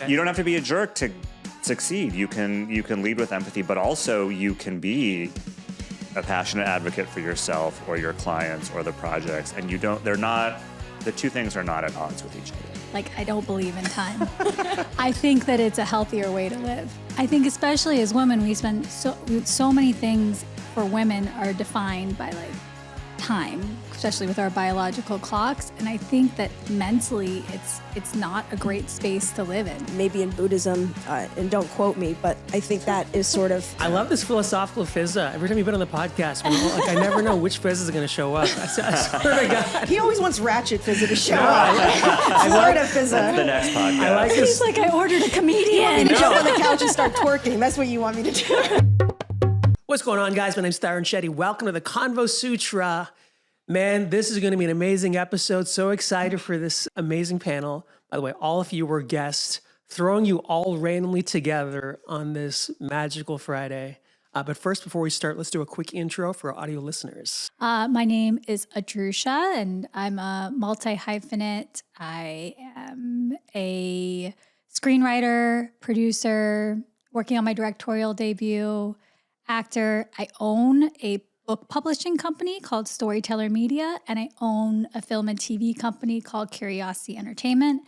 You don't have to be a jerk to succeed. You can lead with empathy, but also you can be a passionate advocate for yourself or your clients or the projects. And the two things are not at odds with each other. Like, I don't believe in time. I think that it's a healthier way to live. I think especially as women, we spend so many things for women are defined by like time, especially with our biological clocks. And I think that mentally it's not a great space to live in. Maybe in Buddhism, and don't quote me, but I think that is sort of... I love this philosophical Fizaa. Every time you've been on the podcast, I never know which Fizaa is going to show up. I swear to God. He always wants Ratchet Fizaa to show up. Florida Fizaa. That's the next podcast. I like this. He's like, I ordered a comedian. You want me to jump on the couch and start twerking. That's what you want me to do. What's going on, guys? My name's Tarun Shetty. Welcome to the Convo Sutra. Man, this is going to be an amazing episode. So excited for this amazing panel. By the way, all of you were guests, throwing you all randomly together on this magical Friday. But first, before we start, let's do a quick intro for our audio listeners. My name is Adhrucia, and I'm a multi-hyphenate. I am a screenwriter, producer, working on my directorial debut, actor. I own a book publishing company called Storyteller Media, and I own a film and TV company called 𝐃𝐨𝐬𝐵𝐷𝐷𝐷𝐷𝐷 Entertainment.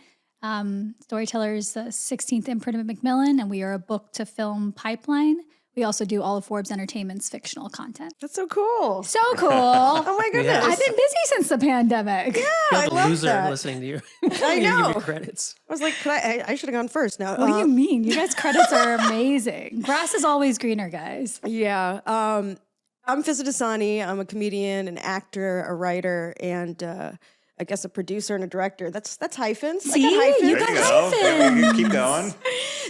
Storyteller is the 16th imprint of Macmillan, and we are a book to film pipeline. We also do all of Forbes Entertainment's fictional content. That's so cool. So cool. Oh my goodness. Yes. I've been busy since the pandemic. Yeah, I I feel like a love loser that. listening to you. I You know. give me credits. I was like, I should have gone first. Now, What do you mean? You guys' credits are amazing. Grass is always greener, guys. Yeah. I'm Fizaa Dosani. I'm a comedian, an actor, a writer, and I guess a producer and a director. That's hyphens. See? I got hyphens. You There got you go. hyphens. Keep going.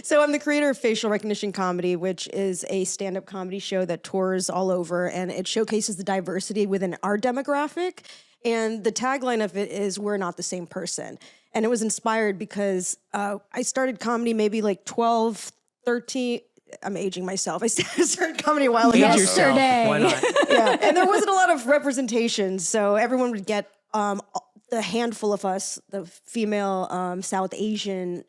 So I'm the creator of Facial Recognition Comedy, which is a stand-up comedy show that tours all over, and it showcases the diversity within our demographic. And the tagline of it is, we're not the same person. And it was inspired because I started comedy maybe like 12, 13... I'm aging myself. I started comedy a while ago. Age yourself. Yesterday. Why not? Yeah, and there wasn't a lot of representation, so everyone would get the handful of us, the female South Asian,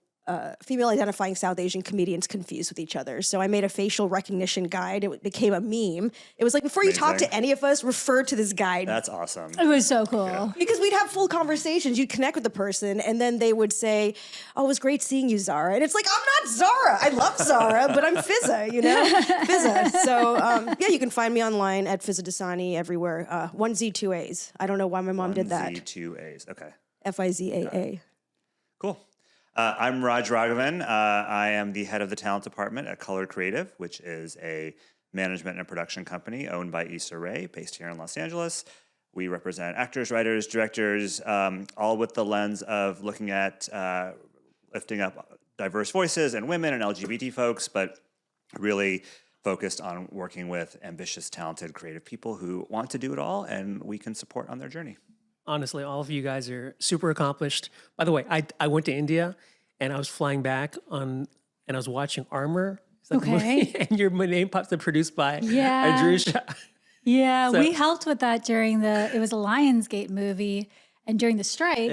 female identifying South Asian comedians confused with each other. So I made a facial recognition guide. It became a meme. It was like, before you talk Amazing. to any of us, refer to this guide. That's awesome. It was so cool. Because we'd have full conversations. You'd connect with the person, and then they would say, oh, it was great seeing you, Zara. And it's like, I'm not Zara. I love Zara, but I'm Fizaa, you know? Fizaa. So, yeah, you can find me online at Fizaa Dosani everywhere. 1 Z, 2 A's. I don't know why my mom did that. 1 Z, 2 A's. Okay. Fizaa. Cool. I'm Raj Raghavan. I am the head of the talent department at Color Creative, which is a management and production company owned by 𝐸𝐶, based here in Los Angeles. We represent actors, writers, directors, all with the lens of looking at lifting up diverse voices and women and LGBT folks, but really focused on working with ambitious, talented, creative people who want to do it all, and we can support on their journey. Honestly, all of you guys are super accomplished. By the way, I went to India and I was flying back and I was watching Armor. It's like a Okay. movie, and your name pops up, produced by Yeah. Adhrucia. Yeah, So- we helped with that it was a Lionsgate movie, and during the strike,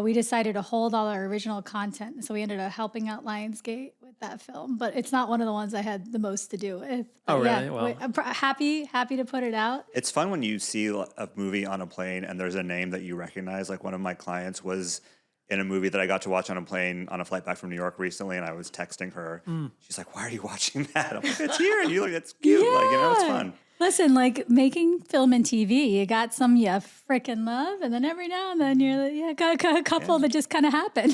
we decided to hold all our original content. So we ended up helping out Lionsgate with that film, but it's not one of the ones I had the most to do with. Oh, But really? Yeah, Well- I'm happy to put it out. It's fun when you see a movie on a plane and there's a name that you recognize. Like one of my clients was in a movie that I got to watch on a plane on a flight back from New York recently, and I was texting her. She's like, "Why are you watching that?" I'm like, "It's here." And you look, it's cute. Like, you know, it's fun. Listen, like making film and TV, you got some you freaking love, and then every now and then you're like, yeah, got a couple that just kind of happen.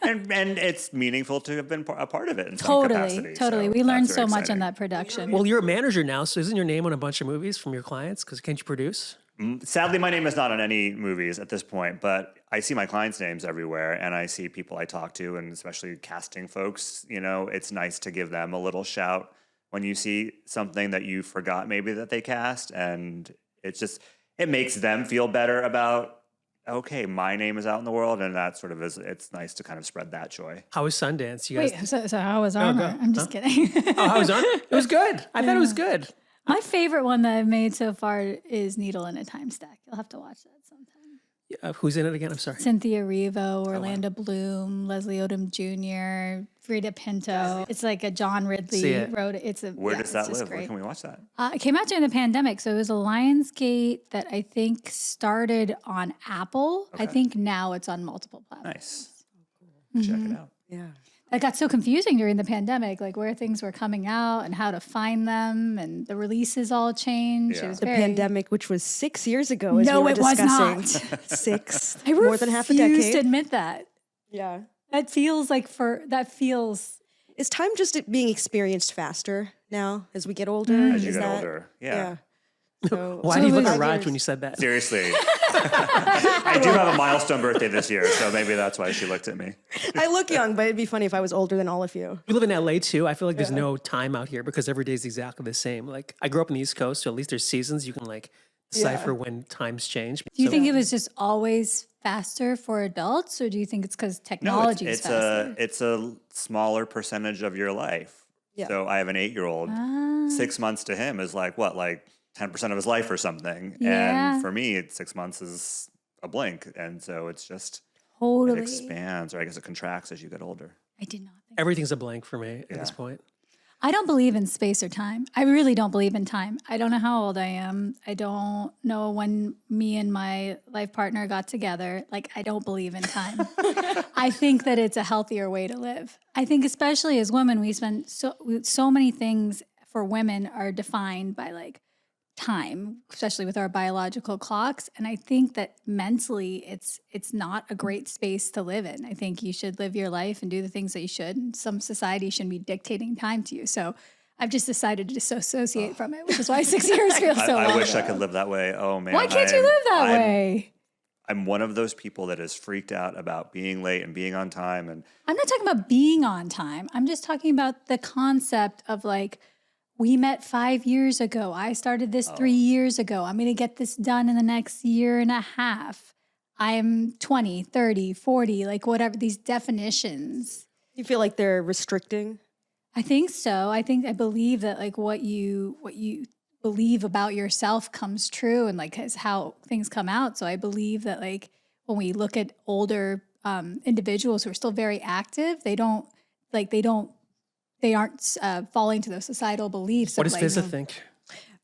And it's meaningful to have been a part of it in some capacity. Totally. So We learned that's so very much in exciting. that production. Well, you're a manager now, so isn't your name on a bunch of movies from your clients? Because can't you produce? Sadly, my name is not on any movies at this point, but I see my clients' names everywhere, and I see people I talk to, and especially casting folks. You know, it's nice to give them a little shout when you see something that you forgot maybe that they cast, and it makes them feel better about, okay, my name is out in the world, and that sort of it's nice to kind of spread that joy. How was Sundance? You guys? Wait, so how was Armor? go. I'm just kidding. Oh, how was Armor? It was good. I thought it was good. My favorite one that I've made so far is Needle in a Time Stack. You'll have to watch that sometime. Who's in it again? I'm sorry. Cynthia Erivo, Orlando Bloom, Leslie Odom Jr., Frida Pinto. It's like a John Ridley wrote it. Where does that live? Where can we watch that? It came out during the pandemic, so it was a Lionsgate that I think started on Apple. I think now it's on multiple platforms. Nice. Check it out. Yeah. It got so confusing during the pandemic, like where things were coming out and how to find them, and the releases all changed. Yeah. It was The very... pandemic, which was 6 years ago, as we No, were it was discussing. not. 6. I More than half a refuse decade. to admit that. Yeah. That feels like Is time just being experienced faster now as we get older? As you Is get that- older. Yeah. So, Why do you look at 5 Raj years. when you said that? Seriously. I do have a milestone birthday this year, so maybe that's why she looked at me. I look young, but it'd be funny if I was older than all of you. We live in LA too. I feel like there's no time out here because every day is exactly the same. Like I grew up on the East Coast, so at least there's seasons you can like decipher when times change. Do you think it was just always faster for adults, or do you think it's because No, technology is it's faster? it's a smaller percentage of your life. Yeah. So I have an 8-year-old. 6 months to him is like what, like 10% of his life or something. Yeah. And for me, 6 months is a blink. And so it's just, Totally. it expands, or I guess it contracts as you get older. I did not think. Everything's a blank for me at this point. I don't believe in space or time. I really don't believe in time. I don't know how old I am. I don't know when me and my life partner got together. Like, I don't believe in time. I think that it's a healthier way to live. I think especially as women, we spend so many things for women are defined by like time, especially with our biological clocks. And I think that mentally it's not a great space to live in. I think you should live your life and do the things that you should. And some society shouldn't be dictating time to you. So I've just decided to disassociate from it, which is why 6 years feels so long. I wish I could live that way. Oh man. Why can't you live that way? I'm one of those people that is freaked out about being late and being on time. And I'm not talking about being on time. I'm just talking about the concept of like, we met 5 years ago. I started this 3 years ago. I'm going to get this done in the next year and a half. I'm 20, 30, 40, like whatever, these definitions. You feel like they're restricting? I think so. I believe that like what you believe about yourself comes true, and like is how things come out. So I believe that like when we look at older individuals who are still very active, they aren't falling to those societal beliefs. What does like, Fizaa think?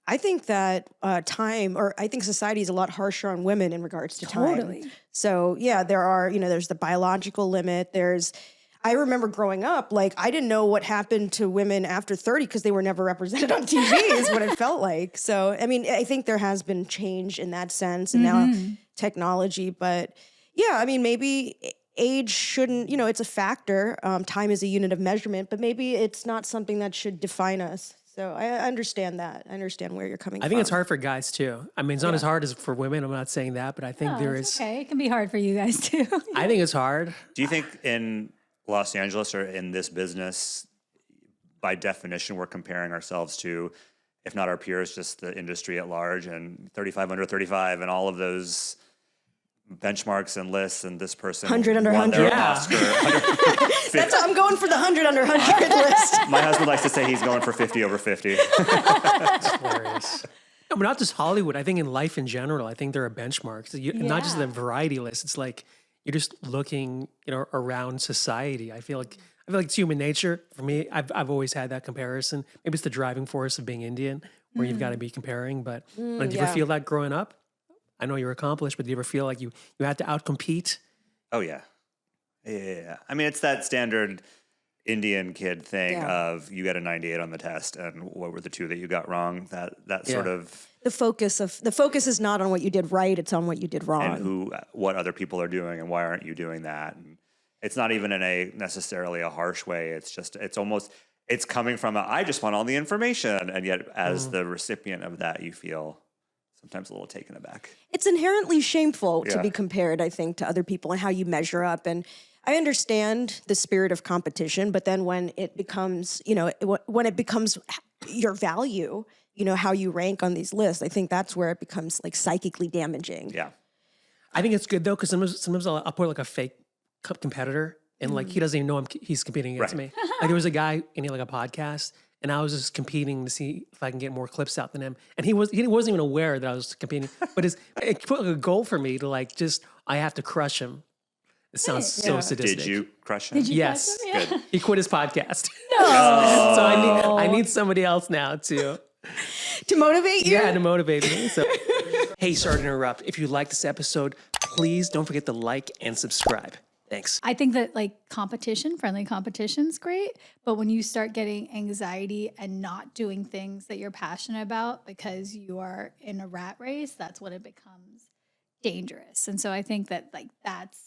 I think that I think society is a lot harsher on women in regards to time. Totally. So yeah, there's the biological limit. I remember growing up, like I didn't know what happened to women after 30 because they were never represented on TV is what it felt like. So, I mean, I think there has been change in that sense and now technology, but yeah, I mean, maybe age shouldn't, it's a factor. Time is a unit of measurement, but maybe it's not something that should define us. So I understand that. I understand where you're coming from. I think it's hard for guys too. I mean, it's not as hard as for women. I'm not saying that, but I think there it's is. okay. It can be hard for you guys too. I think it's hard. do you think in Los Angeles or in this business, by definition, we're comparing ourselves to, if not our peers, just the industry at large, and 35 under 35 and all of those benchmarks and lists, and this person 100 under won 100. their Yeah. Oscar. I'm going for the 100 under 100 list. My husband likes to say he's going for 50 over 50. It's hilarious. No, but not just Hollywood. I think in life in general, I think there are benchmarks. Not just the variety list. It's like you're just looking, around society. I feel like it's human nature. For me, I've always had that comparison. Maybe it's the driving force of being Indian, where you've got to be comparing. But did you ever feel that growing up? I know you're accomplished, but do you ever feel like you had to outcompete? Oh, yeah. Yeah. I mean, it's that standard Indian kid thing of you got a 98 on the test, and what were the two that you got wrong? That sort of... The focus is not on what you did right, it's on what you did wrong. And what other people are doing, and why aren't you doing that? And it's not even in necessarily a harsh way. It's just, it's coming from I just want all the information. And yet as the recipient of that, you feel sometimes a little taken aback. It's inherently shameful to be compared, I think, to other people and how you measure up. And I understand the spirit of competition, but then when it becomes, when it becomes your value, how you rank on these lists, I think that's where it becomes like psychically damaging. Yeah. I think it's good though, because sometimes I'll put like a fake competitor, and like he doesn't even know he's competing against me. Like there was a guy in like a podcast, and I was just competing to see if I can get more clips out than him. And he wasn't even aware that I was competing, but it put a goal for me to like I have to crush him. It sounds so sadistic. Did you crush him? Did you Yes. crush him? Yeah. He quit his podcast. No. So I need somebody else now to motivate you? Yeah, to motivate me. So, hey, sorry to interrupt. If you like this episode, please don't forget to like and subscribe. Thanks. I think that like friendly competition's great, but when you start getting anxiety and not doing things that you're passionate about because you are in a rat race, that's when it becomes dangerous. And so I think that like that's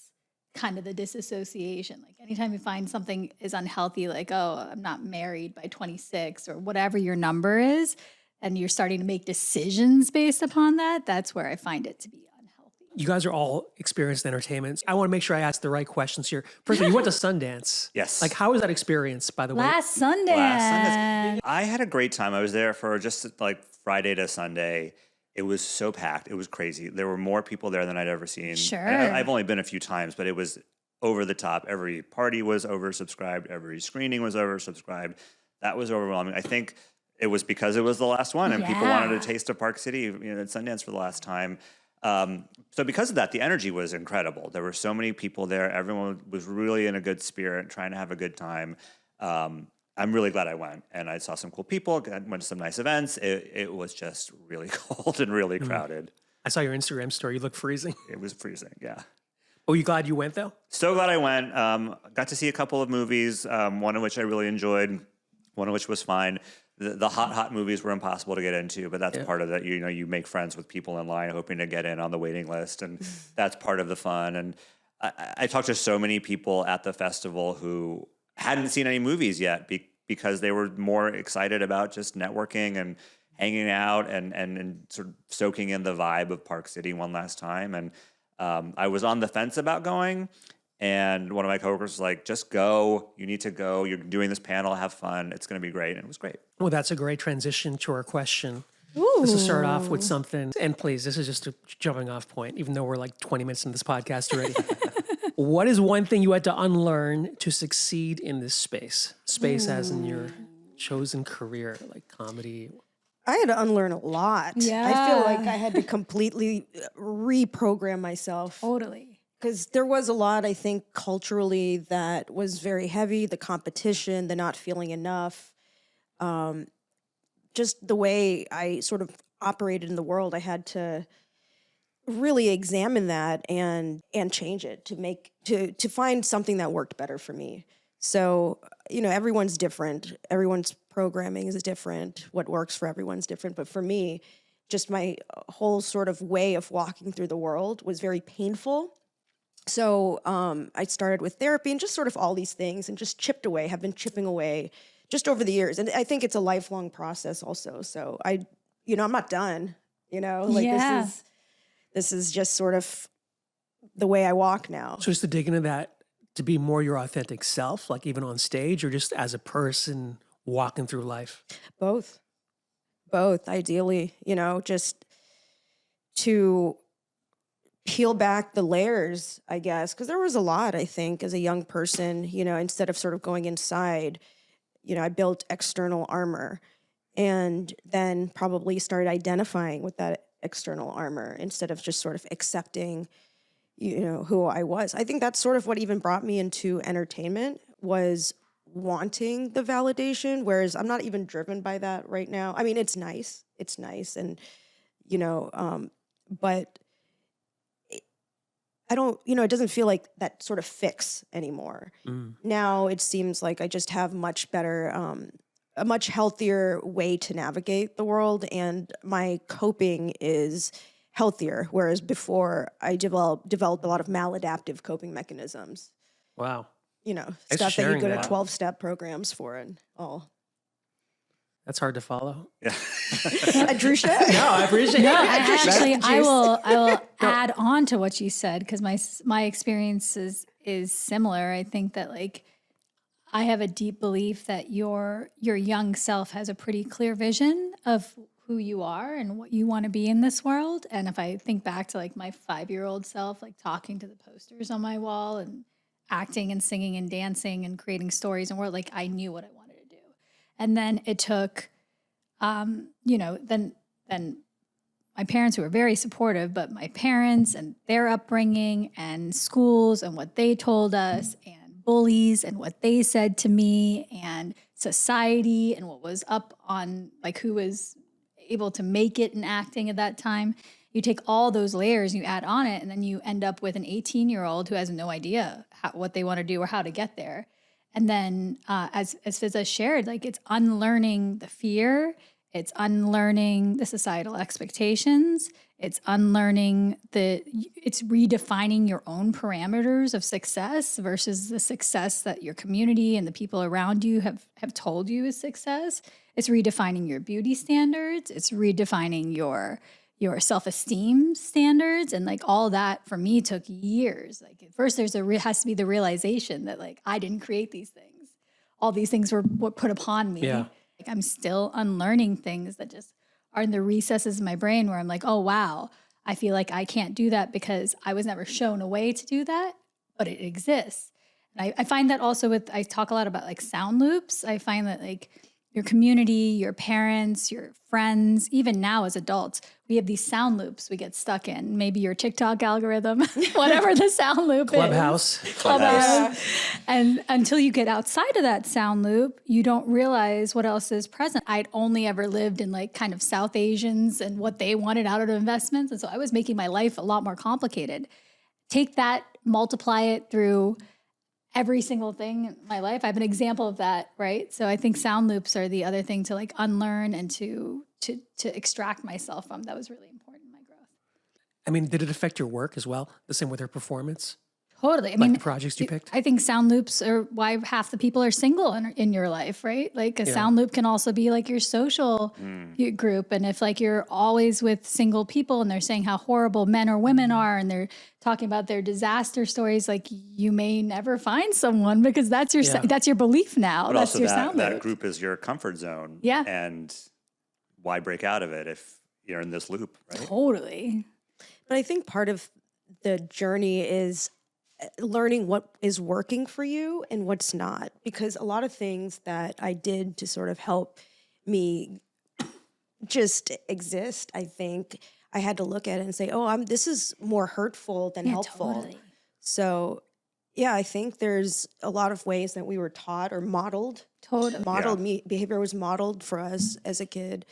kind of the disassociation. Like anytime you find something is unhealthy, like, oh, I'm not married by 26 or whatever your number is, and you're starting to make decisions based upon that, that's where I find it to be unhealthy. You guys are all experienced in entertainment. I want to make sure I ask the right questions here. First of all, you went to Sundance. Yes. Like, how was that experience, by the way? Last Sundance. I had a great time. I was there for just like Friday to Sunday. It was so packed. It was crazy. There were more people there than I'd ever seen. Sure. And I've only been a few times, but it was over the top. Every party was oversubscribed. Every screening was oversubscribed. That was overwhelming. I think it was because it was the last one and people wanted a taste of Park City, at Sundance for the last time. So because of that, the energy was incredible. There were so many people there. Everyone was really in a good spirit, trying to have a good time. I'm really glad I went, and I saw some cool people, went to some nice events. It was just really cold and really crowded. I saw your Instagram story. You look freezing. It was freezing, yeah. Oh, you glad you went, though? So glad I went. Got to see a couple of movies, one of which I really enjoyed, one of which was fine. The hot movies were impossible to get into, but that's part of that. You make friends with people in line hoping to get in on the waiting list, and that's part of the fun. And I talked to so many people at the festival who hadn't seen any movies yet because they were more excited about just networking and hanging out and sort of soaking in the vibe of Park City one last time. And I was on the fence about going. And one of my coworkers was like, just go. You need to go. You're doing this panel. Have fun. It's going to be great. And it was great. Well, that's a great transition to our question. Ooh. Let's just start off with something. And please, this is just a jumping off point, even though we're like 20 minutes into this podcast already. What is one thing you had to unlearn to succeed in this space? Space as in your chosen career, like comedy. I had to unlearn a lot. Yeah. I feel like I had to completely reprogram myself. Totally. Because there was a lot, I think, culturally that was very heavy, the competition, the not feeling enough. Just the way I sort of operated in the world, I had to really examine that and change it to find something that worked better for me. So, everyone's different. Everyone's programming is different. What works for everyone's different. But for me, just my whole sort of way of walking through the world was very painful. So I started with therapy and just sort of all these things and just have been chipping away just over the years. And I think it's a lifelong process also. So I'm not done, this is just sort of the way I walk now. So just to dig into that, to be more your authentic self, like even on stage or just as a person walking through life? Both, ideally, just to peel back the layers, I guess, because there was a lot, I think, as a young person, instead of sort of going inside, I built external armor and then probably started identifying with that external armor instead of just sort of accepting, who I was. I think that's sort of what even brought me into entertainment was wanting the validation, whereas I'm not even driven by that right now. I mean, it's nice. And, but I don't, it doesn't feel like that sort of fix anymore. Now it seems like I just have much better, a much healthier way to navigate the world, and my coping is healthier, whereas before I developed a lot of maladaptive coping mechanisms. Wow. Stuff that you go to that. 12-step programs for and all. That's hard to follow. Yeah. Adhrucia? No, I appreciate it. I will add on to what you said because my experience is similar. I think that I have a deep belief that your young self has a pretty clear vision of who you are and what you want to be in this world. And if I think back to my 5-year-old self, talking to the posters on my wall and acting and singing and dancing and creating stories and I knew what I wanted to do. And then it took, then my parents, who were very supportive, but my parents and their upbringing and schools and what they told us and bullies and what they said to me and society and what was up on, like, who was able to make it in acting at that time. You take all those layers, you add on it, and then you end up with an 18-year-old who has no idea what they want to do or how to get there. And then as Fizaa shared, like, it's unlearning the fear, it's unlearning the societal expectations, it's unlearning it's redefining your own parameters of success versus the success that your community and the people around you have told you is success. It's redefining your beauty standards, it's redefining your self-esteem standards, and like all that for me took years. Like at first has to be the realization that like I didn't create these things. All these things were put upon me. Yeah. Like I'm still unlearning things that just are in the recesses of my brain where I'm like, oh wow, I feel like I can't do that because I was never shown a way to do that, but it exists. And I find that also I talk a lot about like sound loops. I find that like your community, your parents, your friends, even now as adults, we have these sound loops we get stuck in. Maybe your TikTok algorithm, whatever the sound loop Clubhouse. is. Clubhouse. And until you get outside of that sound loop, you don't realize what else is present. I'd only ever lived in like kind of South Asians and what they wanted out of investments. And so I was making my life a lot more complicated. Take that, multiply it through every single thing in my life. I have an example of that, right? So I think sound loops are the other thing to like unlearn and to extract myself from. That was really important in my growth. I mean, did it affect your work as well? The same with your performance? Totally. I Like mean, the projects you picked? I think sound loops are why half the people are single in your life, right? Like a sound loop can also be like your social group. And if like you're always with single people and they're saying how horrible men or women are and they're talking about their disaster stories, like you may never find someone because that's your belief now. But That's also your that, sound that loop. group is your comfort zone. Yeah. And why break out of it if you're in this loop, right? Totally. But I think part of the journey is learning what is working for you and what's not. Because a lot of things that I did to sort of help me just exist, I think I had to look at it and say, oh, this is more hurtful than helpful. Totally. So yeah, I think there's a lot of ways that we were taught or modeled. Totally. Behavior was modeled for us as a kid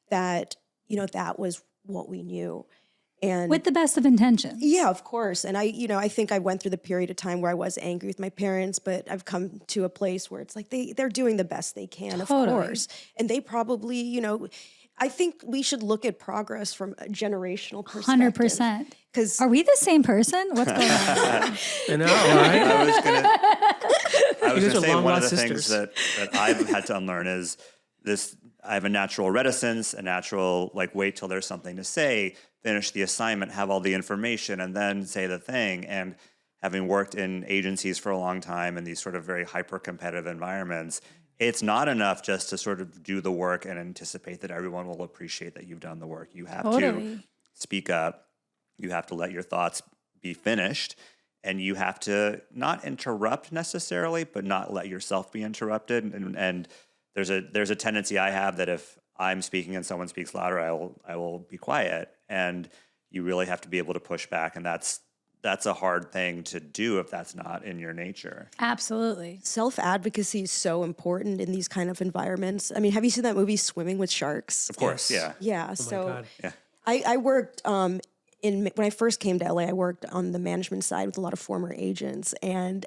that, that was what we knew. And With the best of intentions. yeah, of course. And I think I went through the period of time where I was angry with my parents, but I've come to a place where it's like they're doing the best they can, of course. And they probably, I think we should look at progress from a generational perspective. 100%. Because Are we the same person? What's going on? I know, right? I was guys going to are say one of the long-lost things sisters. that I've had to unlearn is this. I have a natural reticence, a natural like wait till there's something to say, finish the assignment, have all the information, and then say the thing. And having worked in agencies for a long time in these sort of very hyper-competitive environments, it's not enough just to sort of do the work and anticipate that everyone will appreciate that you've done the work. You have to speak up. You have to let your thoughts be finished. And you have to not interrupt necessarily, but not let yourself be interrupted. And there's a tendency I have that if I'm speaking and someone speaks louder, I will be quiet. And you really have to be able to push back. And that's a hard thing to do if that's not in your nature. Absolutely. self-advocacy is so important in these kind of environments. I mean, have you seen that movie Swimming with Sharks? Of course, Yes. yeah. Yeah. God. Yeah. I worked when I first came to LA, I worked on the management side with a lot of former agents, and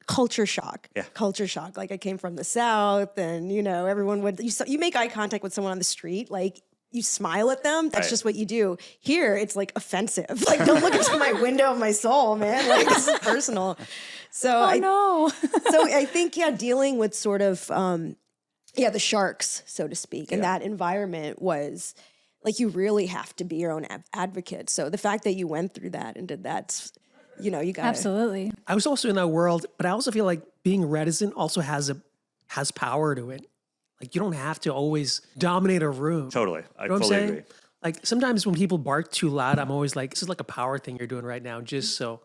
culture shock. Yeah. Culture shock. Like I came from the South, and everyone would you make eye contact with someone on the street, like you smile at them. That's Right. just what you do. Here, it's like offensive. Like don't look into my window of my soul, man. Like this is personal. So No. so I think dealing with sort of the sharks, so to speak, and that environment was like you really have to be your own advocate. So the fact that you went through that and did that, you got Absolutely. I was also in that world, but I also feel like being reticent also has power to it. Like you don't have to always dominate a room. Totally. I You know what I'm fully saying? agree. Like sometimes when people bark too loud, I'm always like, this is like a power thing you're doing right now, just so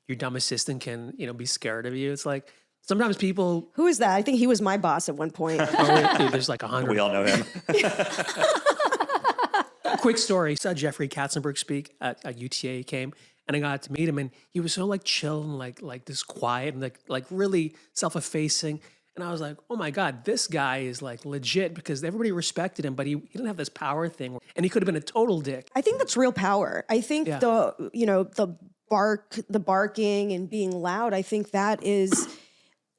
your dumb assistant can, be scared of you. It's sometimes people, Who is that? I think he was my boss at one point. dude, there's like 100. We all know him. Quick story. Saw Jeffrey Katzenberg speak at UTA. He came and I got to meet him and he was so like chill and like this quiet and like really self-effacing. And I was like, oh my God, this guy is like legit because everybody respected him, but he didn't have this power thing and he could have been a total dick. I think that's real power. I think the barking and being loud, I think that is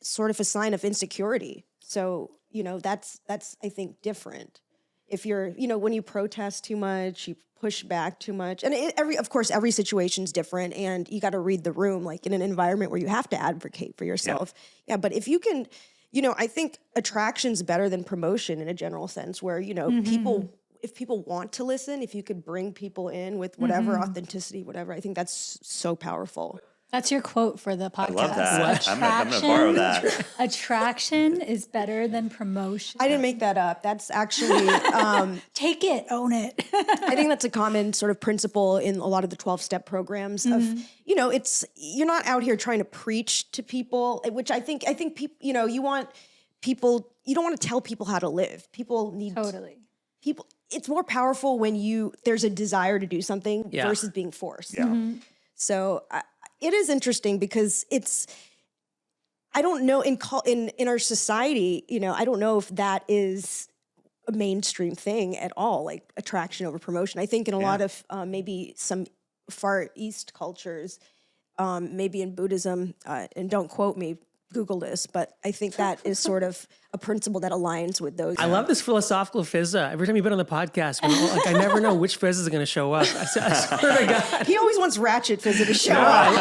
sort of a sign of insecurity. So, that's I think different. If you're, when you protest too much, you push back too much. And of course, every situation's different and you got to read the room, like in an environment where you have to advocate for yourself. Yeah, but if you can, I think attraction's better than promotion in a general sense where, if people want to listen, if you could bring people in with whatever authenticity, whatever, I think that's so powerful. That's your quote for the podcast. I love that. I'm going to borrow that. Attraction is better than promotion. I didn't make that up. That's actually... Take it, own it. I think that's a common sort of principle in a lot of the 12-step programs of, it's, you're not out here trying to preach to people, which I think people, you want people, you don't want to tell people how to live. People need... Totally. People, it's more powerful when there's a desire to do something versus being forced. Yeah. So it is interesting because I don't know in our society, I don't know if that is a mainstream thing at all, like attraction over promotion. I think in a lot of maybe some Far East cultures, maybe in Buddhism, and don't quote me, Google this, but I think that is sort of a principle that aligns with those. I love this philosophical Fizaa. Every time you've been on the podcast, I never know which Fizaa is going to show up. I swear to God. He always wants Ratchet Fizaa to show up.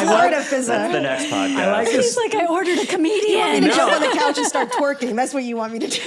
Florida Fizaa. That's the next podcast. I like this. He's like, I ordered a comedian. You want me to jump on the couch and start twerking. That's what you want me to do.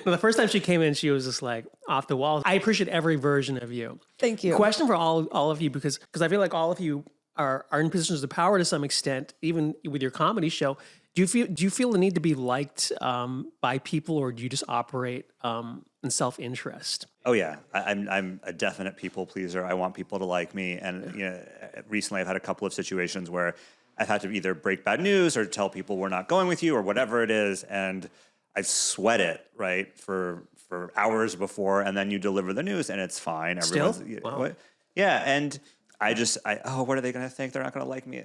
The first time she came in, she was just like off the wall. I appreciate every version of you. Thank you. Question for all of you, because I feel like all of you are in positions of power to some extent, even with your comedy show. Do you feel the need to be liked by people, or do you just operate in self-interest? Oh yeah, I'm a definite people pleaser. I want people to like me, and recently I've had a couple of situations where I've had to either break bad news or tell people we're not going with you or whatever it is, and I sweat it for hours before, and then you deliver the news and it's fine. Still? Wow. Yeah, and what are they going to think? They're not going to like me.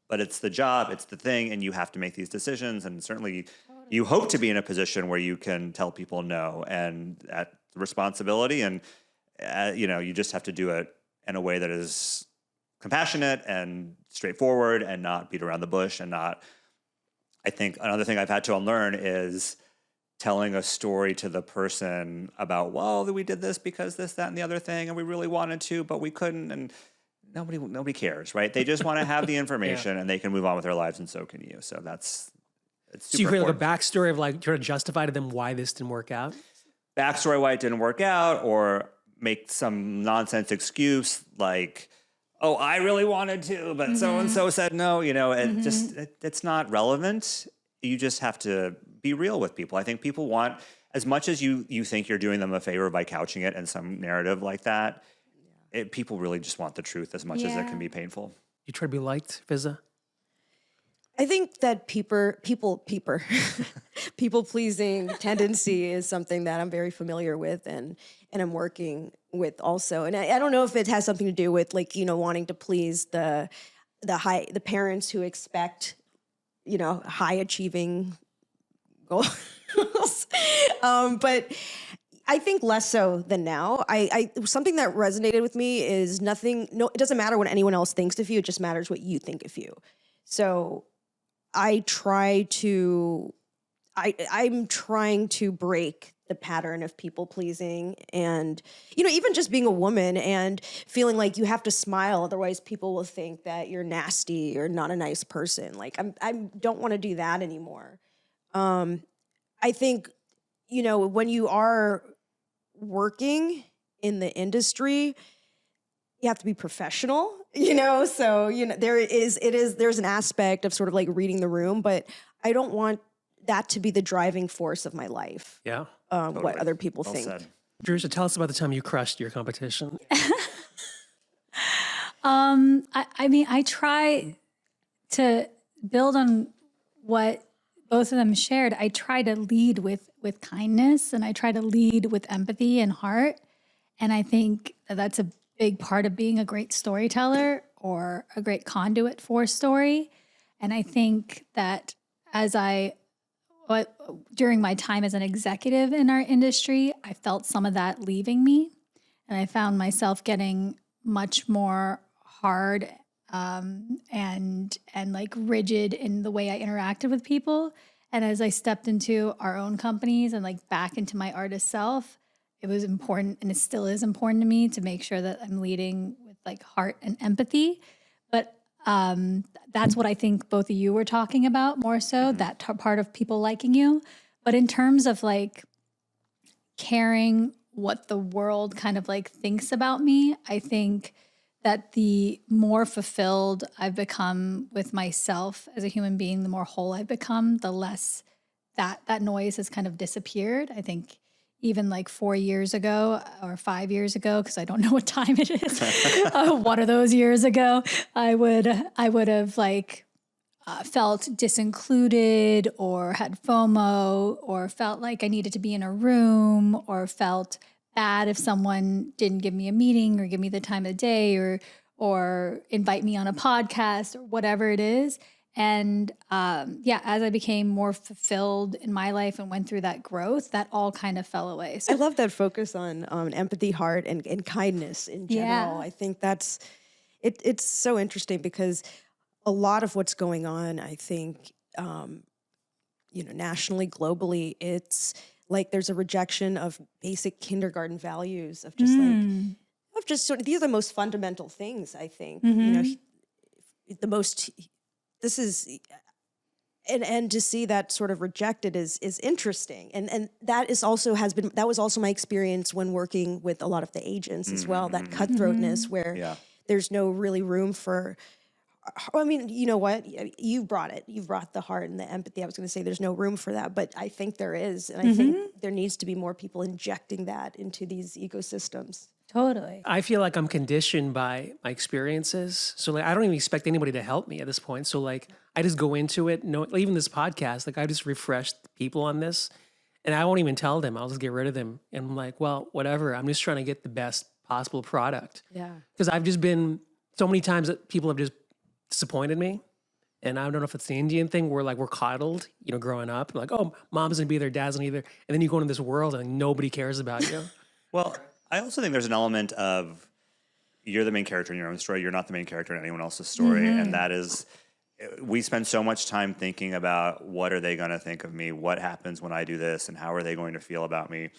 But it's the job, it's the thing, and you have to make these decisions. And certainly you hope to be in a position where you can tell people no, and that responsibility. And, you just have to do it in a way that is compassionate and straightforward and not beat around the bush and not, I think another thing I've had to unlearn is telling a story to the person about, well, we did this because this, that, and the other thing, and we really wanted to, but we couldn't. And nobody cares, right? They just want to have the information and they can move on with their lives, and so can you. So it's super So you feel important. like a backstory of like trying to justify to them why this didn't work out? Backstory why it didn't work out, or make some nonsense excuse like, oh, I really wanted to, but so-and-so said no. It's not relevant. You just have to be real with people. I think people want, as much as you think you're doing them a favor by couching it in some narrative like that, people really just want the truth as much as it can be painful. You try to be liked, Fizaa? I think that people-pleasing tendency is something that I'm very familiar with and I'm working with also. And I don't know if it has something to do with wanting to please the parents who expect, high achieving goals. But I think less so than now. Something that resonated with me is it doesn't matter what anyone else thinks of you, it just matters what you think of you. So I'm trying to break the pattern of people pleasing and, even just being a woman and feeling like you have to smile, otherwise people will think that you're nasty or not a nice person. Like I don't want to do that anymore. I think, when you are working in the industry, you have to be professional, so, there's an aspect of sort of like reading the room, but I don't want that to be the driving force of my life. Yeah. Totally. What other people Well think. said. Adhrucia, tell us about the time you crushed your competition. I try to build on what both of them shared, I try to lead with kindness, and I try to lead with empathy and heart. And I think that that's a big part of being a great storyteller or a great conduit for story. And I think that during my time as an executive in our industry, I felt some of that leaving me. And I found myself getting much more hard and like rigid in the way I interacted with people. And as I stepped into our own companies and like back into my artist self, it was important, and it still is important to me to make sure that I'm leading with like heart and empathy. But that's what I think both of you were talking about more so, that part of people liking you. But in terms of like caring what the world kind of like thinks about me, I think that the more fulfilled I've become with myself as a human being, the more whole I've become, the less that noise has kind of disappeared. I think even like 4 years ago or 5 years ago, because I don't know what time it is, one of those years ago, I would have like felt disincluded or had FOMO or felt like I needed to be in a room or felt bad if someone didn't give me a meeting or give me the time of day or invite me on a podcast or whatever it is. And as I became more fulfilled in my life and went through that growth, that all kind of fell away. So I love that focus on empathy, heart, and kindness in general. I think that's it's so interesting because a lot of what's going on, I think, nationally, globally, it's like there's a rejection of basic kindergarten values of just sort of, these are the most fundamental things, I think. This is, and to see that sort of rejected is interesting. And that is also that was also my experience when working with a lot of the agents as well, that cutthroatness where there's no really room for, I mean, you know what? You brought it. You brought the heart and the empathy. I was going to say there's no room for that, but I think there is. And I think there needs to be more people injecting that into these ecosystems. totally. I feel like I'm conditioned by my experiences. So like, I don't even expect anybody to help me at this point. So like, I just go into it. No, even this podcast, like I just refreshed people on this and I won't even tell them. I'll just get rid of them. And I'm like, well, whatever. I'm just trying to get the best possible product. Yeah. Because I've just been so many times that people have just disappointed me. And I don't know if it's the Indian thing where like we're coddled, growing up. Like, oh, mom's gonna be there, dad's gonna be there. And then you go into this world and like, nobody cares about you. Well, I also think there's an element of you're the main character in your own story. You're not the main character in anyone else's story. And that is, we spend so much time thinking about what are they going to think of me? What happens when I do this? And how are they going to feel about me?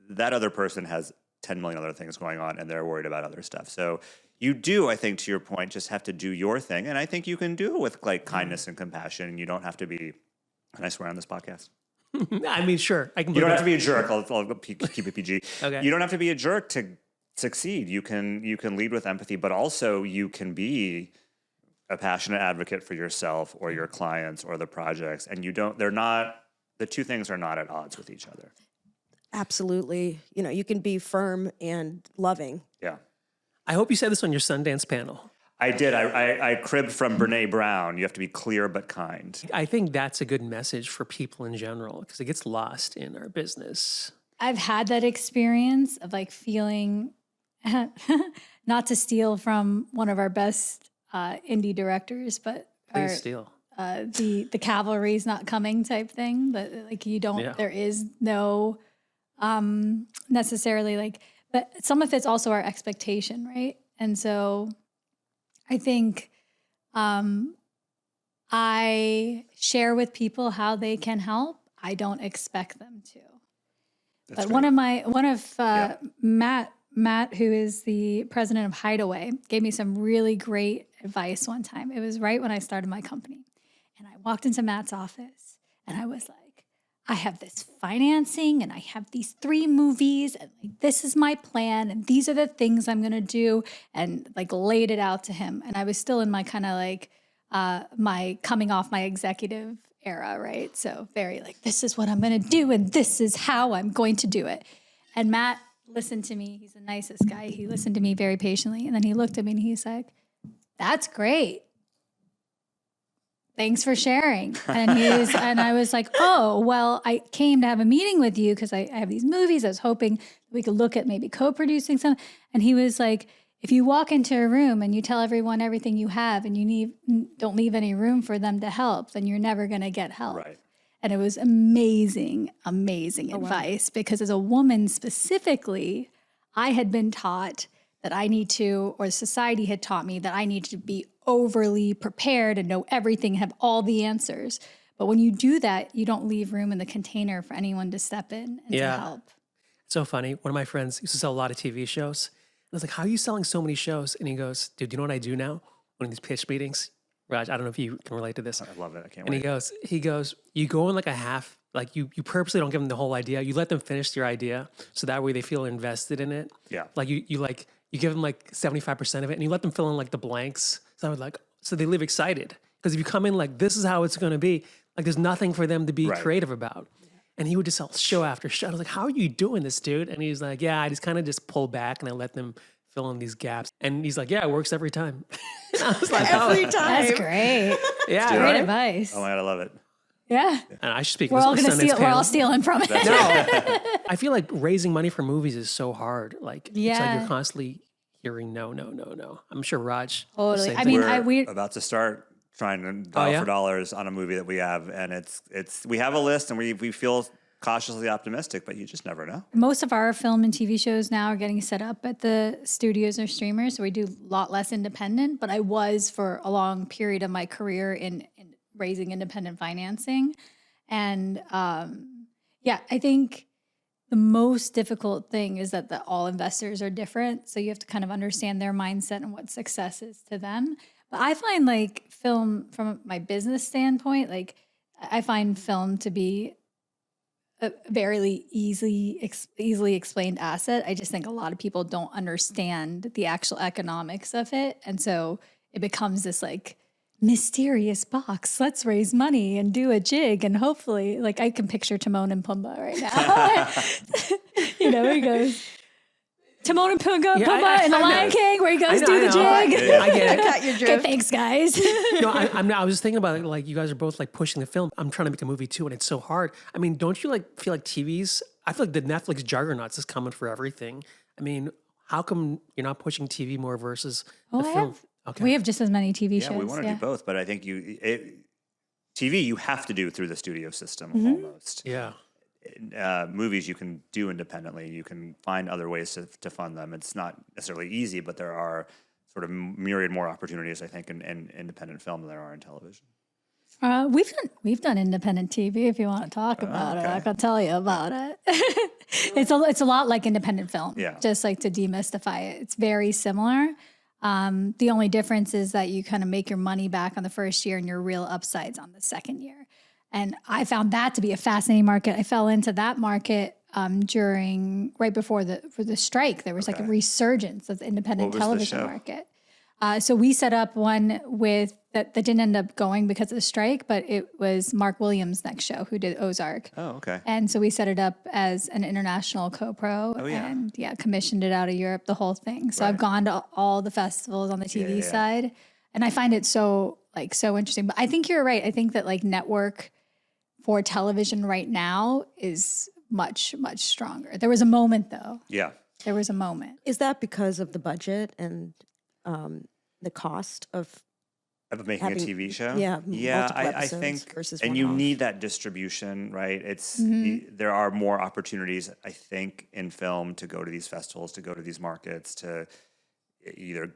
That other person has 10 million other things going on and they're worried about other stuff. So you do, I think, to your point, just have to do your thing. And I think you can do it with like kindness and compassion. And you don't have to be, and I swear on this podcast. I mean, sure. I can. You don't have to be a jerk. I'll keep it PG. Okay. You don't have to be a jerk to succeed. You can lead with empathy, but also you can be a passionate advocate for yourself or your clients or the projects. And the two things are not at odds with each other. Absolutely. You can be firm and loving. Yeah. I hope you said this on your Sundance panel. I did. I cribbed from Brene Brown. You have to be clear but kind. I think that's a good message for people in general because it gets lost in our business. I've had that experience of like feeling, not to steal from one of our best indie directors, but Please steal. The cavalry's not coming type thing. That like you don't, there is no necessarily like, but some of it's also our expectation, right? And so I think I share with people how they can help. I don't expect them to. That's But right. one of Matt, who is the president of Hideaway, gave me some really great advice one time. It was right when I started my company. And I walked into Matt's office and I was like, I have this financing and I have these 3 movies and like this is my plan and these are the things I'm gonna do, and like laid it out to him. And I was still in my kind of like my coming off my executive era, right? So very like, this is what I'm gonna do and this is how I'm going to do it. And Matt listened to me. He's the nicest guy. He listened to me very patiently. And then he looked at me and he's like, that's great. thanks for sharing. And and I was like, oh, well, I came to have a meeting with you because I have these movies. I was hoping we could look at maybe co-producing some. And he was like, if you walk into a room and you tell everyone everything you have and don't leave any room for them to help, then you're never going to get help. Right. And it was amazing advice because as a woman specifically, I had been taught that I need to, or society had taught me that I need to be overly prepared and know everything, have all the answers. But when you do that, you don't leave room in the container for anyone to step in and to help. It's so funny. One of my friends used to sell a lot of TV shows. I was like, how are you selling so many shows? And he goes, dude, do you know what I do now? One of these pitch meetings. Raj, I don't know if you can relate to this. I love it. I can't And wait. he goes, you go in like a half, like you purposely don't give them the whole idea. You let them finish your idea. So that way they feel invested in it. Yeah. Like you give them like 75% of it and you let them fill in like the blanks. So I was like, so they live excited. Because if you come in like, this is how it's going to be, like there's nothing for them to be creative about. And he would just sell show after show. I was like, how are you doing this, dude? And he's like, yeah, I just kind of just pull back and I let them fill in these gaps. And he's like, yeah, it works every time. I was like, Every time. That's great. yeah, Great right? advice. Oh my God, I love it. Yeah. And I should speak. We're all with going to Sundance steal. We're panel. all stealing from it. No, I feel like raising money for movies is so hard. Like, it's like Yeah. you're constantly hearing no. I'm sure Raj. Totally. same I thing. mean, We're about to start trying to dial yeah? for dollars on a movie that we have, and we have a list, and we feel cautiously optimistic, but you just never know. most of our film and TV shows now are getting set up at the studios or streamers, so we do a lot less independent. But I was for a long period of my career in raising independent financing, and I think the most difficult thing is that all investors are different, so you have to kind of understand their mindset and what success is to them. But I find like film from my business standpoint, like I find film to be a very easily explained asset. I just think a lot of people don't understand the actual economics of it. And so it becomes this like mysterious box. Let's raise money and do a jig. And hopefully, like I can picture Timon and Pumbaa right now. He goes, Timon and Pumbaa and the Lion King, where he goes, do the jig. I get it. Got your Okay, drift. thanks, guys. No, I was just thinking about it, like you guys are both like pushing the film. I'm trying to make a movie too, and it's so hard. I mean, don't you like feel like TV's? I feel like the Netflix juggernauts is coming for everything. I mean, how come you're not pushing TV more versus the film? Okay. We have just as many TV shows. Yeah, we want to do both, but I think TV you have to do through the studio system almost. Yeah. Movies you can do independently. You can find other ways to fund them. It's not necessarily easy, but there are sort of myriad more opportunities, I think, in independent film than there are in television. We've done independent TV. If you want to talk about it, I can tell you about it. It's a lot like independent film. Yeah. Just like to demystify it, it's very similar. The only difference is that you kind of make your money back on the first year and your real upsides on the second year. And I found that to be a fascinating market. I fell into that market right before the strike. There was like a resurgence of the independent What was the television show? market. So we set up one that didn't end up going because of the strike, but it was Mark Williams' next show, who did Ozark. Oh, okay. And so we set it up as an international co-pro and commissioned it out of Europe, the whole thing. So I've gone to all the festivals on the TV side, and I find it so interesting. But I think you're right. I think that like network for television right now is much, much stronger. There was a moment though. Yeah. There was a moment. Is that because of the budget and the cost of making a TV show? yeah, multiple I episodes think, versus and you one-off. need that distribution, right? There are more opportunities, I think, in film to go to these festivals, to go to these markets, to either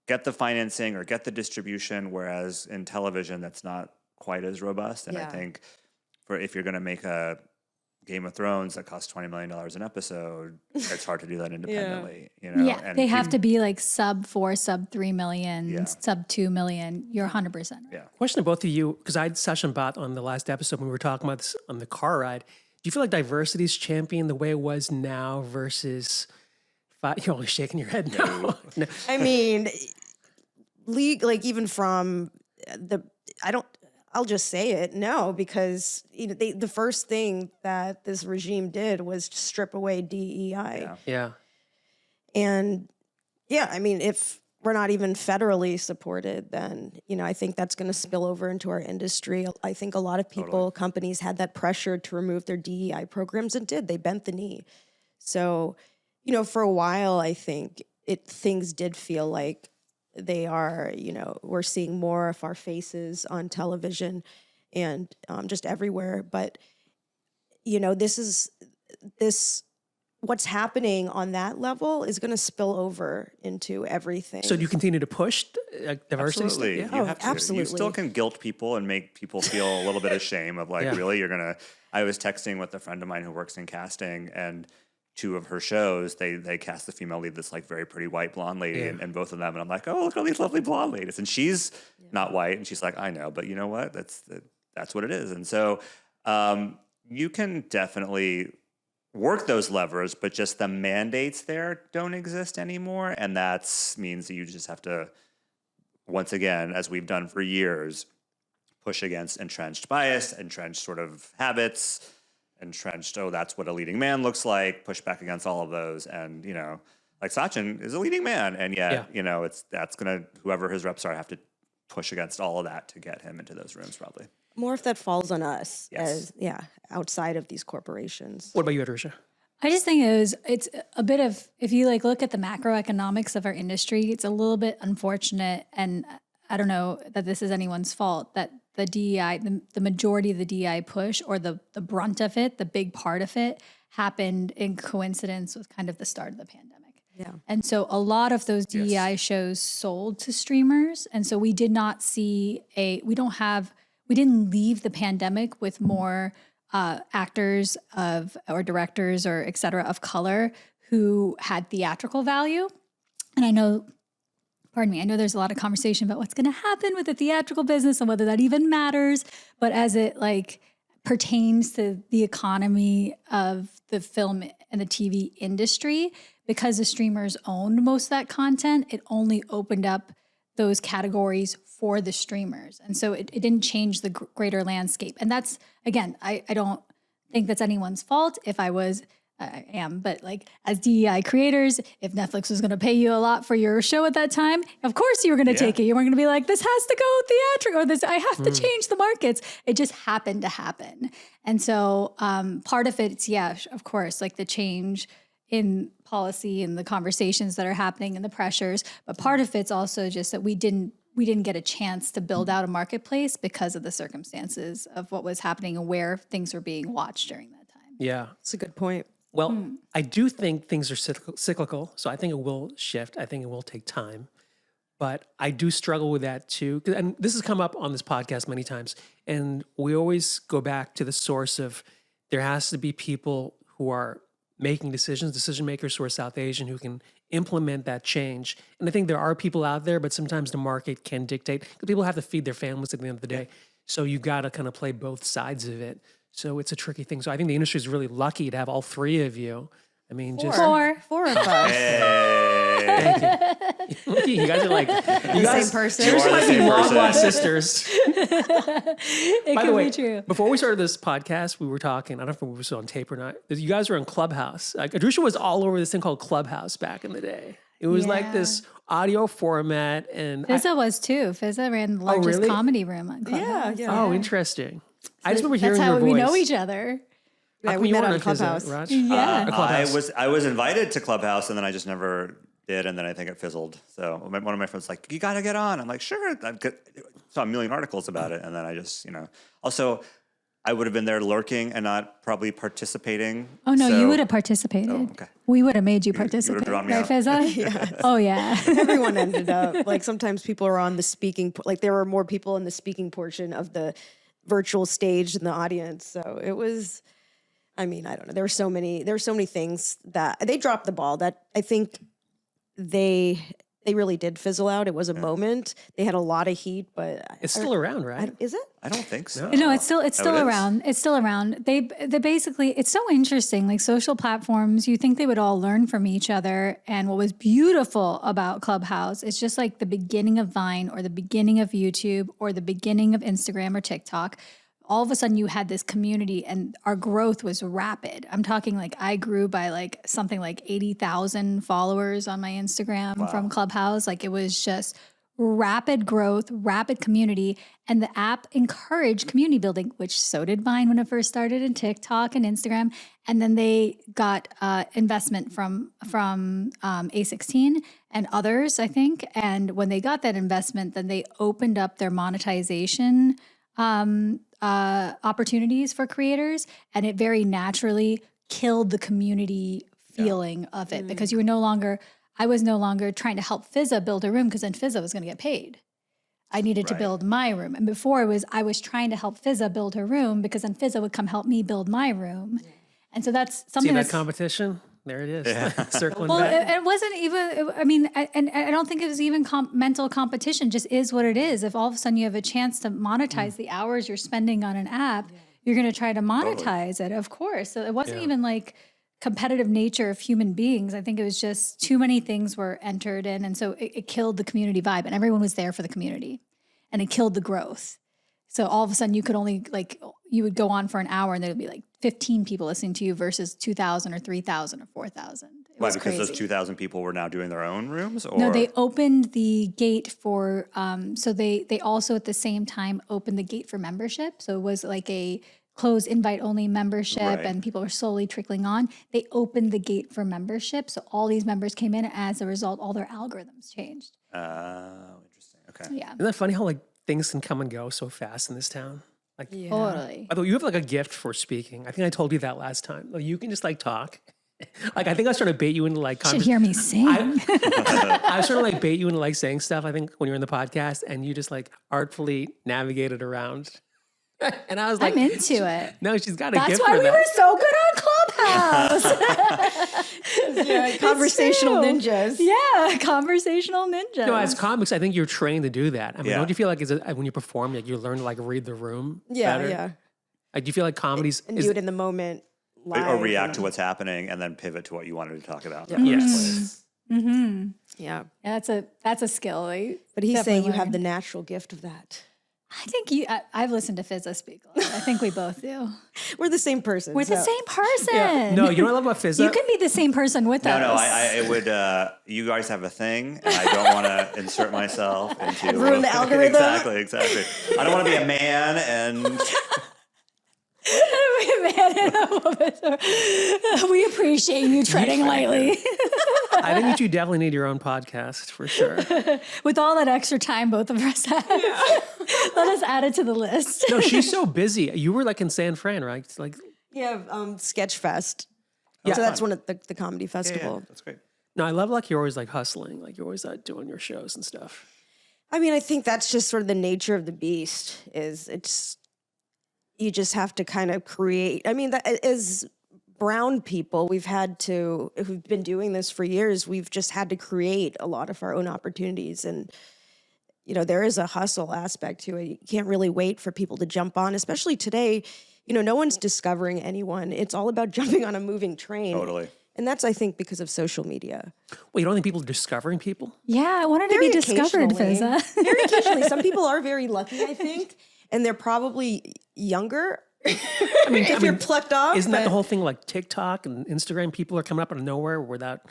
get the financing or get the distribution, whereas in television, that's not quite as robust. And I think if you're going to make a Game of Thrones that costs $20 million an episode, it's hard to do that independently. Yeah, And they have to be like sub 4, sub 3 million, Yeah. sub 2 million. You're 100%. Right. Yeah. Question to both of you, because I had Session Bot on the last episode when we were talking about this on the car ride. Do you feel like diversity is championed the way it was now versus you're only shaking your head no. No. I mean, like even from I'll just say it, no, because the first thing that this regime did was strip away DEI. Yeah. And I mean, if we're not even federally supported, then, I think that's going to spill over into our industry. I think a lot of people, companies had that pressure to remove their DEI programs and did. They bent the knee. So, for a while, I think things did feel like they are, we're seeing more of our faces on television and just everywhere. But, what's happening on that level is going to spill over into everything. So do you continue to push diversity? Absolutely. Yeah. You have to. Absolutely. You still can guilt people and make people feel a little bit of shame of like, really, you're going to, I was texting with a friend of mine who works in casting, and 2 of her shows, they cast the female lead, this like very pretty white blonde lady, and both of them. And I'm like, oh, look at all these lovely blonde ladies. And she's not white. And she's like, I know, but you know what? That's what it is. And so you can definitely work those levers, but just the mandates there don't exist anymore. And that means that you just have to, once again, as we've done for years, push against entrenched bias, entrenched sort of habits, entrenched, that's what a leading man looks like, push back against all of those. And, like Sachin is a leading man. And yet, whoever his reps are have to push against all of that to get him into those rooms probably. More if that falls on us as, outside of these corporations. What about you, Adhrucia? I just think it's a bit of, if you like look at the macroeconomics of our industry, it's a little bit unfortunate, and I don't know that this is anyone's fault, that the DEI, the majority of the DEI push, or the brunt of it, the big part of it, happened in coincidence with kind of the start of the pandemic. Yeah. And so a lot of those DEI shows sold to streamers. And so we did not see we didn't leave the pandemic with more actors or directors or et cetera of color who had theatrical value. And I know there's a lot of conversation about what's going to happen with the theatrical business and whether that even matters. But as it like pertains to the economy of the film and the TV industry, because the streamers owned most of that content, it only opened up those categories for the streamers. And so it didn't change the greater landscape. And that's, again, I don't think that's anyone's fault. If I am, but like as DEI creators, if Netflix was going to pay you a lot for your show at that time, of course you were going to take it. You weren't going to be like, this has to go theatrical, or this, I have to change the markets. It just happened to happen. And so part of it's, of course, like the change in policy and the conversations that are happening and the pressures, but part of it's also just that we didn't get a chance to build out a marketplace because of the circumstances of what was happening and where things were being watched during that time. Yeah. That's a good point. Well, I do think things are cyclical, so I think it will shift. I think it will take time. But I do struggle with that too. And this has come up on this podcast many times. And we always go back to the source of there has to be people who are making decision makers who are South Asian who can implement that change. And I think there are people out there, but sometimes the market can dictate, because people have to feed their families at the end of the day. So you've got to kind of play both sides of it. So it's a tricky thing. So I think the industry is really lucky to have all 3 of you. I mean, Four of us. Thank you. You guys are like The same person. You are the same person. sisters. By the way, true. before we started this podcast, we were talking. I don't know if we were still on tape or not. You guys were on Clubhouse. Like, Adhrucia was all over this thing called Clubhouse back in the day. It was like this audio format, and Fizaa was too. Fizaa ran the largest really? comedy room on Clubhouse. Yeah. Oh, interesting. I just remember hearing That's your how voice. we know each other. Yeah, How come we you met weren't on Fizaa, Clubhouse. Raj? Yeah. Clubhouse. I was invited to Clubhouse, and then I just never did, and then I think it fizzled. So one of my friends was like, you got to get on. I'm like, sure. I saw a million articles about it, and then I just, Also, I would have been there lurking and not probably participating. Oh, no, So- you would have participated. Oh, okay. We would have made you would have participate. drawn me Right, out. Fizaa? Yes. Oh, yeah. Everyone ended up, like sometimes people are on the speaking, like there were more people in the speaking portion of the virtual stage in the audience. So it was, I don't know. There were so many things that they dropped the ball that I think they really did fizzle out. It was a moment. They had a lot of heat, but It's still around, right? is it? I don't think so. No, it's still Oh, it around. It's still around. They basically, it's so interesting. Like social platforms, you think they would all learn from each other. And what was beautiful about Clubhouse, it's just like the beginning of Vine or the beginning of YouTube or the beginning of Instagram or TikTok. all of a sudden you had this community and our growth was rapid. I'm talking like I grew by like something like 80,000 followers on my Instagram from Clubhouse. Like it was just rapid growth, rapid community. And the app encouraged community building, which so did Vine when it first started, and TikTok and Instagram. And then they got investment from A16 and others, I think. And when they got that investment, then they opened up their monetization opportunities for creators, and it very naturally killed the community feeling of it because I was no longer trying to help Fizaa build a room because then Fizaa was going to get paid. I needed to build my room. And before I was trying to help Fizaa build her room because then Fizaa would come help me build my room. And so that's something See that competition? There it is. Circling well, back. it wasn't even, I mean, and I don't think it was even mental competition, just is what it is. If all of a sudden you have a chance to monetize the hours you're spending on an app, you're going to try to monetize it, of course. So it wasn't even like competitive nature of human beings. I think it was just too many things were entered in. And so it killed the community vibe, and everyone was there for the community, and it killed the growth. So all of a sudden you could only you would go on for an hour and there would be like 15 people listening to you versus 2,000 or 3,000 or 4,000. Why? Because those 2,000 people were now doing their own rooms? Or? No, they opened the gate for, so they also at the same time opened the gate for membership. So it was like a closed invite only membership and people were slowly trickling on. They opened the gate for membership. So all these members came in, and as a result, all their algorithms changed. Interesting. Okay. Yeah. Isn't that funny how like things can come and go so fast in this town? Like, Totally. by the way, you have like a gift for speaking. I think I told you that last time. Like, you can just like talk. Like, I think I was trying to bait you into like You should hear me sing. I was trying to like bait you into like saying stuff, I think, when you were in the podcast, and you just like artfully navigated around. And I was like, I'm into it. No, she's got a That's gift why for we that. were so good on Clubhouse. Conversational true. ninjas. Yeah, conversational ninjas. No, as comics, I think you're trained to do that. I mean, Yeah. don't you feel like when you perform, like you learn to like read the room Yeah, better? yeah. Like, do you feel like comedies And do it in the moment. Live Or react to and- what's happening and then pivot to what you wanted to talk about. Yes. Yeah. Yeah, that's a skill. But he's saying you have learned. the natural gift of that. I think I've listened to Fizaa speak a lot. I think we both do. We're the same person. We're the so- same person. No, you know what I love about Fizaa? You can be the same person with us. No, it would. You guys have a thing, and I don't want to insert myself into Ruin the algorithm. Exactly. I don't want to be a man and. Man and a woman. We appreciate you treading lightly. I think that you definitely need your own podcast for sure. With all that extra time both of us have, let us add it to the list. No, she's so busy. You were like in San Fran, right? Like, Yeah, Sketchfest. Yeah. So that's one of the comedy festival. Yeah, that's great. no, I love like you're always like hustling, like you're always doing your shows and stuff. I mean, I think that's just sort of the nature of the beast. You just have to kind of create. I mean, that as brown people, who've been doing this for years, we've just had to create a lot of our own opportunities. And, there is a hustle aspect to it. You can't really wait for people to jump on, especially today. No one's discovering anyone. It's all about jumping on a moving train. Totally. And that's, I think, because of social media. Well, you don't think people are discovering people? Yeah, I wanted to be discovered, occasionally. Fizaa. Very occasionally. Some people are very lucky, I think, and they're probably younger. I mean, if you're plucked off. Isn't that the whole thing? Like TikTok and Instagram, people are coming up out of nowhere without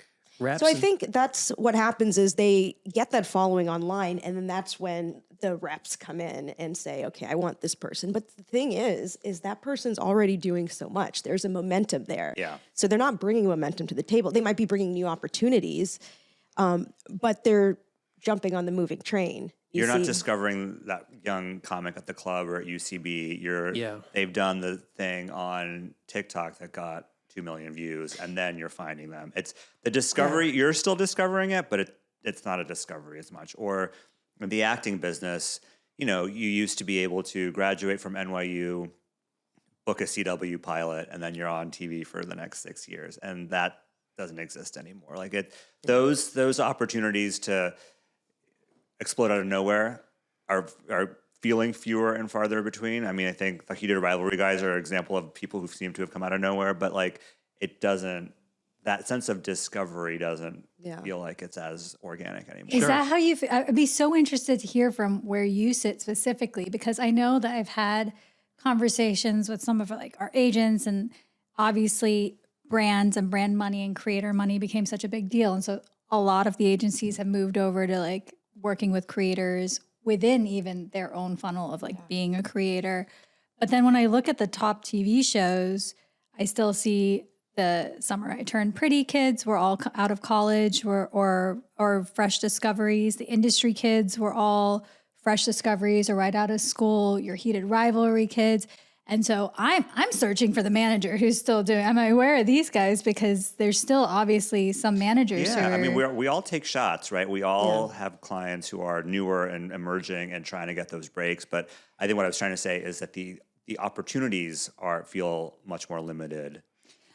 reps. So I think that's what happens is they get that following online, and then that's when the reps come in and say, okay, I want this person. But the thing is that person's already doing so much. There's a momentum there. Yeah. So they're not bringing momentum to the table. They might be bringing new opportunities, but they're jumping on the moving train. You're not discovering that young comic at the club or at UCB. They've done the thing on TikTok that got 2 million views, and then you're finding them. It's the discovery. You're still discovering it, but it's not a discovery as much. Or in the acting business, you used to be able to graduate from NYU, book a CW pilot, and then you're on TV for the next 6 years, and that doesn't exist anymore. Like those opportunities to explode out of nowhere are feeling fewer and farther between. I mean, I think the Heated Rivalry guys are an example of people who seem to have come out of nowhere, but like that sense of discovery doesn't feel like it's as organic anymore. Is that how you feel? I'd be so interested to hear from where you sit specifically, because I know that I've had conversations with some of like our agents, and obviously brands and brand money and creator money became such a big deal. And so a lot of the agencies have moved over to like working with creators within even their own funnel of like being a creator. But then when I look at the top TV shows, I still see the Summer I Turned Pretty kids were all out of college or fresh discoveries. The industry kids were all fresh discoveries or right out of school. Your Heated Rivalry kids. And so I'm searching for the manager who's still doing. Am I aware of these guys? Because there's still obviously some managers. Yeah, who I mean, we all take shots, right? We all have clients who are newer and emerging and trying to get those breaks. But I think what I was trying to say is that the opportunities feel much more limited.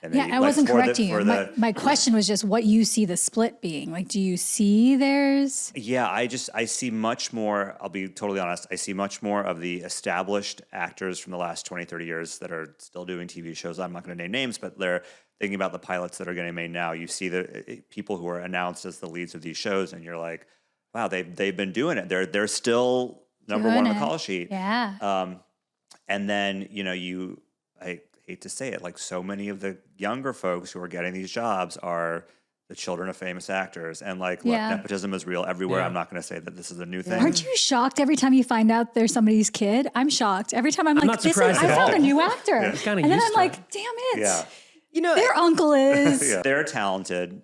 And I wasn't correcting you. My question was just what you see the split being. Like, do you see theirs? Yeah, I see much more, I'll be totally honest, I see much more of the established actors from the last 20, 30 years that are still doing TV shows. I'm not going to name names, but they're thinking about the pilots that are getting made now. You see the people who are announced as the leads of these shows, and you're like, wow, they've been doing it. They're still number one on the call sheet. Yeah. And then, I hate to say it, like so many of the younger folks who are getting these jobs are the children of famous actors. And look, nepotism is real everywhere. Yeah. I'm not going to say that this is a new thing. Aren't you shocked every time you find out there's somebody's kid? I'm shocked. Every time I'm like, not surprised I at found all. a new actor. I'm kinda And then used I'm to like, it. damn it. Yeah. Their uncle is. Yeah. They're talented,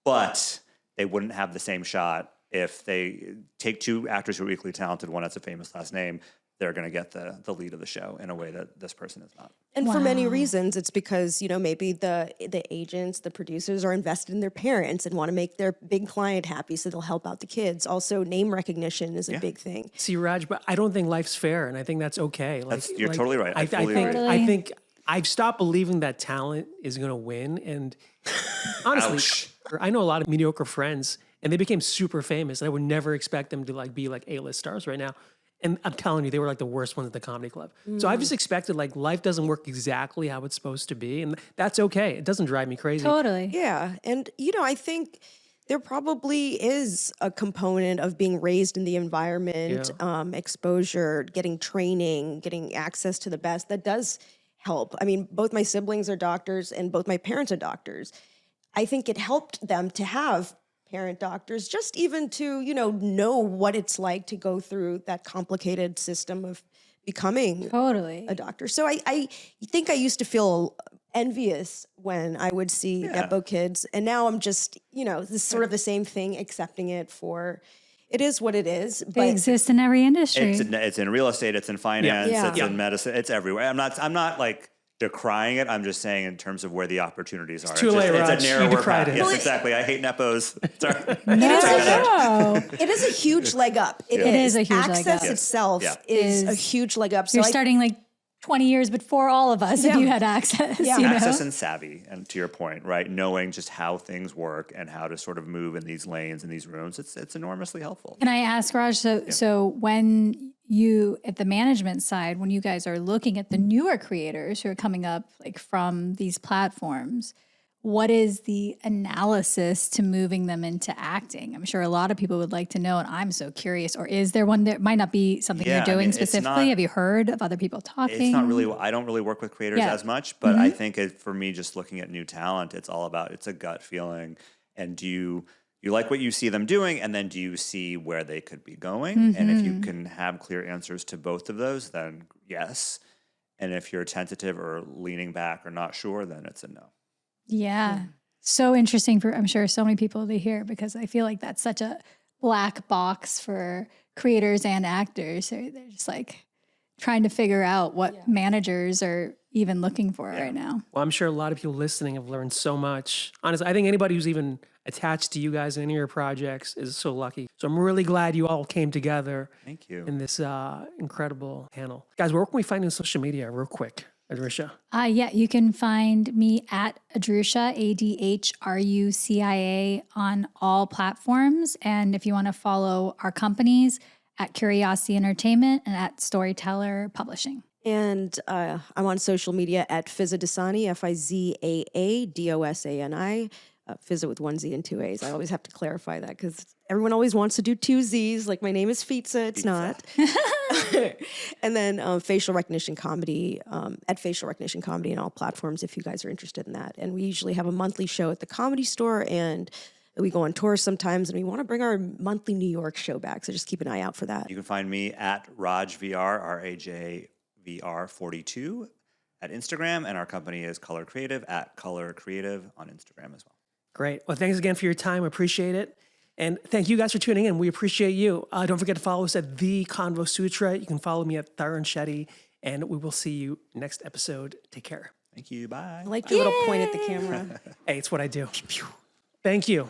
but they wouldn't have the same shot if they take two actors who are equally talented, one has a famous last name, they're going to get the lead of the show in a way that this person is not. And for many reasons, it's because, maybe the agents, the producers are invested in their parents and want to make their big client happy, so they'll help out the kids. Also, name recognition is a big thing. See, Raj, but I don't think life's fair, and I think that's okay. You're totally right. I fully think agree. I think I've stopped believing that talent is going to win, and honestly, Ouch. I know a lot of mediocre friends, and they became super famous. And I would never expect them to be A-list stars right now. And I'm telling you, they were like the worst ones at the comedy club. So I've just expected life doesn't work exactly how it's supposed to be. And that's okay. It doesn't drive me crazy. Totally. Yeah. And, I think there probably is a component of being raised in the environment, exposure, getting training, getting access to the best. That does help. I mean, both my siblings are doctors and both my parents are doctors. I think it helped them to have parent doctors, just even to, know what it's like to go through that complicated system of becoming a doctor. So I think I used to feel envious when I would see Nepo kids. And now I'm just, this sort of the same thing, accepting it for, it is what it is. They exist in every industry. It's in real estate, it's in finance, it's in medicine, it's everywhere. I'm not like decrying it. I'm just saying in terms of where the opportunities are. Too late, Raj. It's a narrower You decried path. it. Yes, exactly. I hate nepos. Sorry. It is a huge leg up. It is a huge leg up. Access itself is a huge leg up. So You're starting like 20 years before all of us if you had access. Access and savvy, and to your point, right? Knowing just how things work and how to sort of move in these lanes, in these rooms, it's enormously helpful. Can I ask, Raj, so when you, at the management side, when you guys are looking at the newer creators who are coming up like from these platforms, what is the analysis to moving them into acting? I'm sure a lot of people would like to know, and I'm so curious. Or is there one that might not be something you're doing specifically? Have you heard of other people talking? It's not really, I don't really work with creators as much, but I think for me, just looking at new talent, it's all about, it's a gut feeling. And do you like what you see them doing, and then do you see where they could be going? And if you can have clear answers to both of those, then yes. And if you're tentative or leaning back or not sure, then it's a no. Yeah. So interesting for, I'm sure, so many people to hear, because I feel like that's such a black box for creators and actors. They're just like trying to figure out what managers are even looking for right now. Well, I'm sure a lot of people listening have learned so much. Honestly, I think anybody who's even attached to you guys in any of your projects is so lucky. So I'm really glad you all came together. Thank you. In this incredible panel. Guys, where can we find you on social media real quick? Adhrucia? You can find me at Adhrucia, ADHRUCIA, on all platforms. And if you want to follow our companies, at Curiosity Entertainment and at Storyteller Publishing. And I'm on social media at Fizaa Dosani, Fizaa Dosani. Fizaa with one Z and two A's. I always have to clarify that because everyone always wants to do two Z's. Like my name is Fizaa, it's not. And then facial recognition comedy at Facial Recognition Comedy in all platforms if you guys are interested in that. And we usually have a monthly show at the Comedy Store, and we go on tour sometimes, and we want to bring our monthly New York show back. So just keep an eye out for that. You can find me at RajVR, RAJVR42 at Instagram, and our company is Color Creative at Color Creative on Instagram as well. Great. Well, thanks again for your time. Appreciate it. And thank you guys for tuning in. We appreciate you. Don't forget to follow us at The Convo Sutra. You can follow me at Tarun Shetty, and we will see you next episode. Take care. Thank you. Bye. I like your little point at the camera. Hey, it's what I do. Thank you.